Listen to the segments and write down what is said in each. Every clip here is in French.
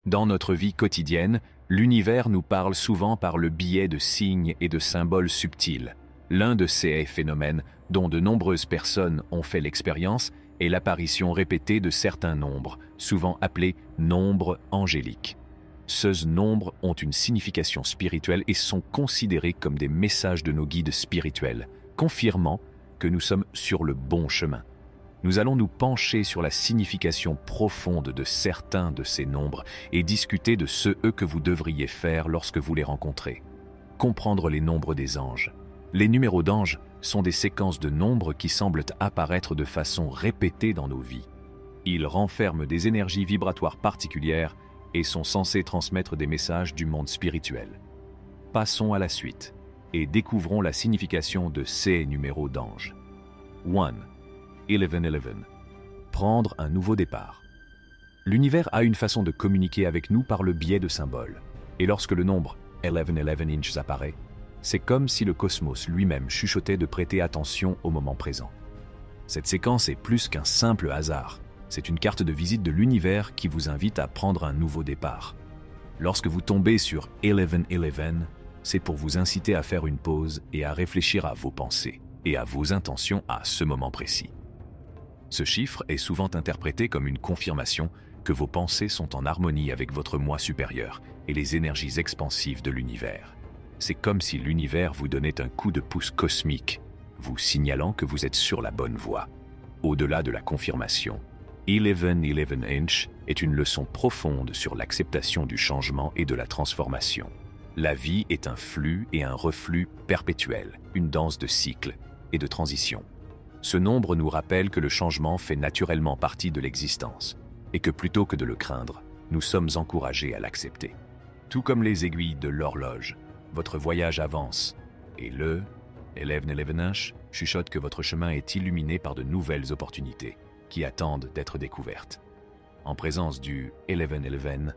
Dans notre vie quotidienne, l'univers nous parle souvent par le biais de signes et de symboles subtils. L'un de ces phénomènes, dont de nombreuses personnes ont fait l'expérience, est l'apparition répétée de certains nombres, souvent appelés nombres angéliques. Ces nombres ont une signification spirituelle et sont considérés comme des messages de nos guides spirituels, confirmant que nous sommes sur le bon chemin. Nous allons nous pencher sur la signification profonde de certains de ces nombres et discuter de ceux que vous devriez faire lorsque vous les rencontrez. Comprendre les nombres des anges. Les numéros d'anges sont des séquences de nombres qui semblent apparaître de façon répétée dans nos vies. Ils renferment des énergies vibratoires particulières et sont censés transmettre des messages du monde spirituel. Passons à la suite et découvrons la signification de ces numéros d'anges. 1. 1111. Prendre un nouveau départ. L'univers a une façon de communiquer avec nous par le biais de symboles. Et lorsque le nombre 1111 apparaît, c'est comme si le cosmos lui-même chuchotait de prêter attention au moment présent. Cette séquence est plus qu'un simple hasard. C'est une carte de visite de l'univers qui vous invite à prendre un nouveau départ. Lorsque vous tombez sur 1111, c'est pour vous inciter à faire une pause et à réfléchir à vos pensées et à vos intentions à ce moment précis. Ce chiffre est souvent interprété comme une confirmation que vos pensées sont en harmonie avec votre moi supérieur et les énergies expansives de l'univers. C'est comme si l'univers vous donnait un coup de pouce cosmique, vous signalant que vous êtes sur la bonne voie. Au-delà de la confirmation, 1111 est une leçon profonde sur l'acceptation du changement et de la transformation. La vie est un flux et un reflux perpétuel, une danse de cycles et de transitions. Ce nombre nous rappelle que le changement fait naturellement partie de l'existence et que plutôt que de le craindre, nous sommes encouragés à l'accepter. Tout comme les aiguilles de l'horloge, votre voyage avance et le 1111 chuchote que votre chemin est illuminé par de nouvelles opportunités qui attendent d'être découvertes. En présence du 1111,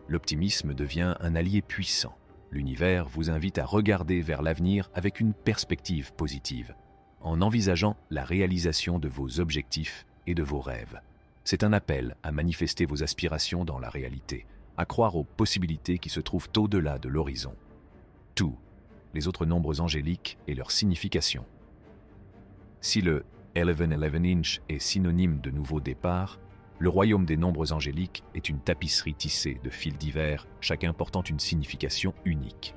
l'optimisme devient un allié puissant. L'univers vous invite à regarder vers l'avenir avec une perspective positive, en envisageant la réalisation de vos objectifs et de vos rêves. C'est un appel à manifester vos aspirations dans la réalité, à croire aux possibilités qui se trouvent au-delà de l'horizon. Tout, les autres nombres angéliques et leur signification. Si le 1111 est synonyme de nouveau départ, le royaume des nombres angéliques est une tapisserie tissée de fils divers, chacun portant une signification unique.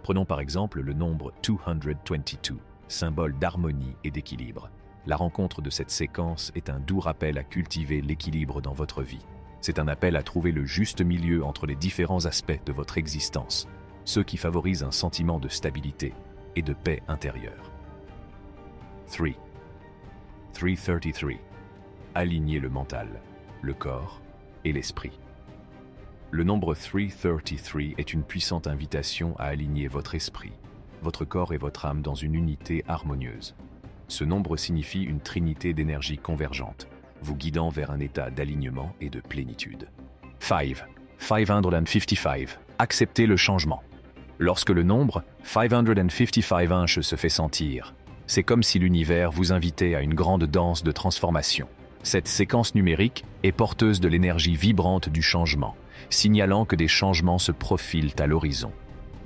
Prenons par exemple le nombre 222, symbole d'harmonie et d'équilibre. La rencontre de cette séquence est un doux rappel à cultiver l'équilibre dans votre vie. C'est un appel à trouver le juste milieu entre les différents aspects de votre existence, ceux qui favorisent un sentiment de stabilité et de paix intérieure. 333. Aligner le mental, le corps et l'esprit. Le nombre 333 est une puissante invitation à aligner votre esprit, votre corps et votre âme dans une unité harmonieuse. Ce nombre signifie une trinité d'énergie convergente, vous guidant vers un état d'alignement et de plénitude. 555. Accepter le changement. Lorsque le nombre 555 se fait sentir, c'est comme si l'univers vous invitait à une grande danse de transformation. Cette séquence numérique est porteuse de l'énergie vibrante du changement, signalant que des changements se profilent à l'horizon.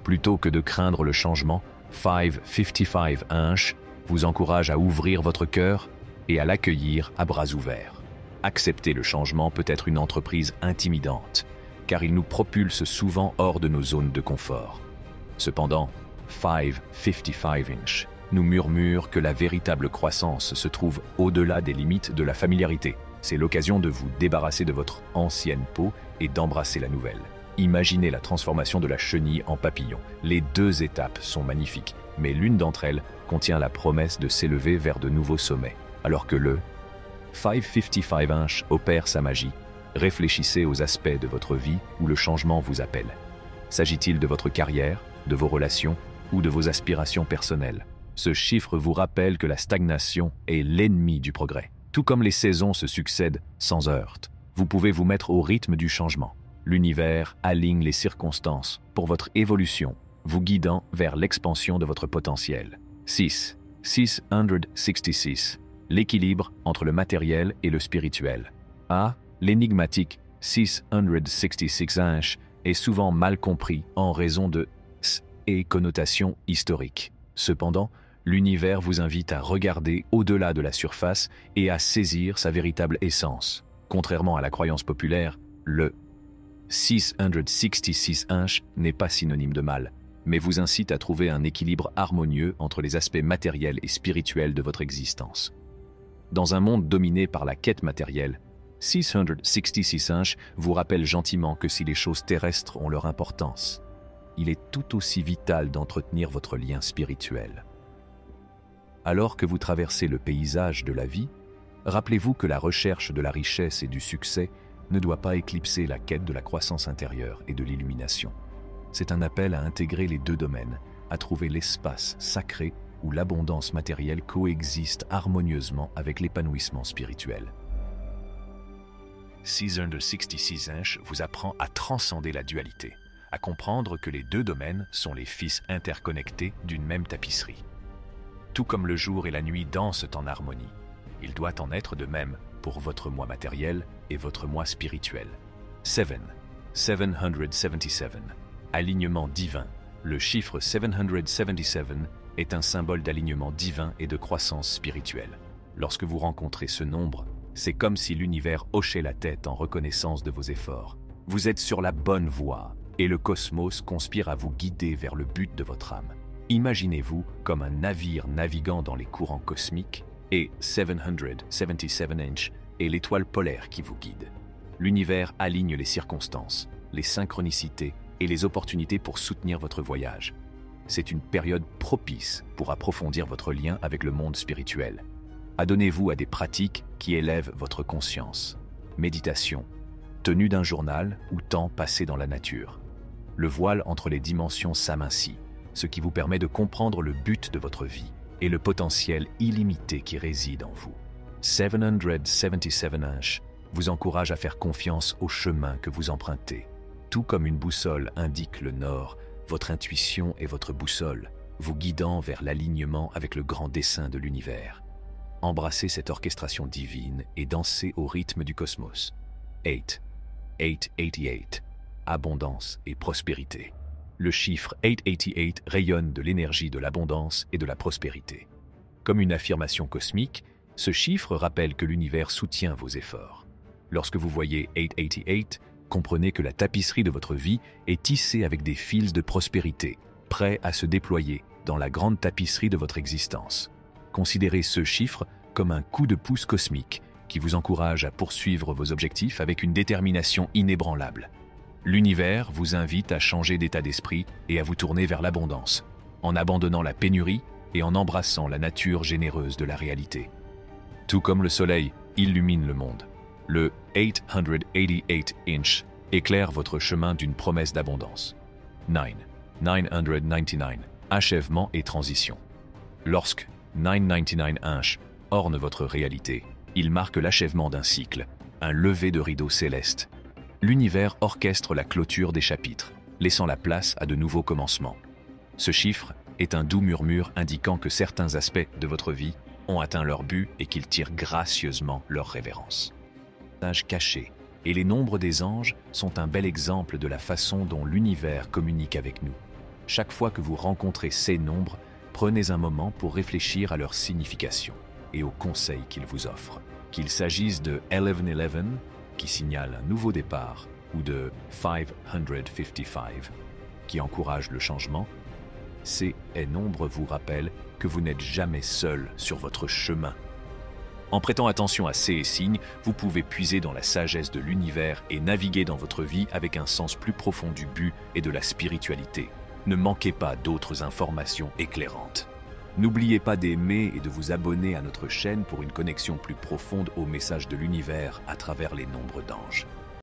Plutôt que de craindre le changement, 555 vous encourage à ouvrir votre cœur et à l'accueillir à bras ouverts. Accepter le changement peut être une entreprise intimidante, car il nous propulse souvent hors de nos zones de confort. Cependant, 555 nous murmure que la véritable croissance se trouve au-delà des limites de la familiarité. C'est l'occasion de vous débarrasser de votre ancienne peau et d'embrasser la nouvelle. Imaginez la transformation de la chenille en papillon. Les deux étapes sont magnifiques, mais l'une d'entre elles contient la promesse de s'élever vers de nouveaux sommets. Alors que le 555 opère sa magie, réfléchissez aux aspects de votre vie où le changement vous appelle. S'agit-il de votre carrière, de vos relations ou de vos aspirations personnelles? Ce chiffre vous rappelle que la stagnation est l'ennemi du progrès. Tout comme les saisons se succèdent sans heurts, vous pouvez vous mettre au rythme du changement. L'univers aligne les circonstances pour votre évolution, vous guidant vers l'expansion de votre potentiel. 666. L'équilibre entre le matériel et le spirituel. L'énigmatique 666 est souvent mal compris en raison de s et connotations historiques. Cependant, l'univers vous invite à regarder au-delà de la surface et à saisir sa véritable essence. Contrairement à la croyance populaire, le 666 n'est pas synonyme de mal, mais vous incite à trouver un équilibre harmonieux entre les aspects matériels et spirituels de votre existence. Dans un monde dominé par la quête matérielle, 666 vous rappelle gentiment que si les choses terrestres ont leur importance, il est tout aussi vital d'entretenir votre lien spirituel. Alors que vous traversez le paysage de la vie, rappelez-vous que la recherche de la richesse et du succès ne doit pas éclipser la quête de la croissance intérieure et de l'illumination. C'est un appel à intégrer les deux domaines, à trouver l'espace sacré où l'abondance matérielle coexiste harmonieusement avec l'épanouissement spirituel. 666 vous apprend à transcender la dualité, à comprendre que les deux domaines sont les fils interconnectés d'une même tapisserie. Tout comme le jour et la nuit dansent en harmonie, il doit en être de même pour votre moi matériel et votre moi spirituel. 777. Alignement divin. Le chiffre 777 est un symbole d'alignement divin et de croissance spirituelle. Lorsque vous rencontrez ce nombre, c'est comme si l'univers hochait la tête en reconnaissance de vos efforts. Vous êtes sur la bonne voie et le cosmos conspire à vous guider vers le but de votre âme. Imaginez-vous comme un navire naviguant dans les courants cosmiques et 777 est l'étoile polaire qui vous guide. L'univers aligne les circonstances, les synchronicités et les opportunités pour soutenir votre voyage. C'est une période propice pour approfondir votre lien avec le monde spirituel. Adonnez-vous à des pratiques qui élèvent votre conscience. Méditation, tenue d'un journal ou temps passé dans la nature. Le voile entre les dimensions s'amincit, ce qui vous permet de comprendre le but de votre vie et le potentiel illimité qui réside en vous. 777 vous encourage à faire confiance au chemin que vous empruntez. Tout comme une boussole indique le nord, votre intuition est votre boussole, vous guidant vers l'alignement avec le grand dessein de l'univers. Embrassez cette orchestration divine et dansez au rythme du cosmos. 888, abondance et prospérité. Le chiffre 888 rayonne de l'énergie de l'abondance et de la prospérité. Comme une affirmation cosmique, ce chiffre rappelle que l'univers soutient vos efforts. Lorsque vous voyez 888, comprenez que la tapisserie de votre vie est tissée avec des fils de prospérité, prêts à se déployer dans la grande tapisserie de votre existence. Considérez ce chiffre comme un coup de pouce cosmique qui vous encourage à poursuivre vos objectifs avec une détermination inébranlable. L'univers vous invite à changer d'état d'esprit et à vous tourner vers l'abondance, en abandonnant la pénurie et en embrassant la nature généreuse de la réalité. Tout comme le soleil illumine le monde, le 888 éclaire votre chemin d'une promesse d'abondance. 999, achèvement et transition. Lorsque 999 orne votre réalité, il marque l'achèvement d'un cycle, un lever de rideau céleste. L'univers orchestre la clôture des chapitres, laissant la place à de nouveaux commencements. Ce chiffre est un doux murmure indiquant que certains aspects de votre vie ont atteint leur but et qu'ils tirent gracieusement leur révérence. Caché, et les nombres des anges sont un bel exemple de la façon dont l'univers communique avec nous. Chaque fois que vous rencontrez ces nombres, prenez un moment pour réfléchir à leur signification et aux conseils qu'ils vous offrent. Qu'il s'agisse de 1111, qui signale un nouveau départ, ou de 555, qui encourage le changement, ces nombres vous rappellent que vous n'êtes jamais seul sur votre chemin. En prêtant attention à ces signes, vous pouvez puiser dans la sagesse de l'univers et naviguer dans votre vie avec un sens plus profond du but et de la spiritualité. Ne manquez pas d'autres informations éclairantes. N'oubliez pas d'aimer et de vous abonner à notre chaîne pour une connexion plus profonde au message de l'univers à travers les nombres d'anges.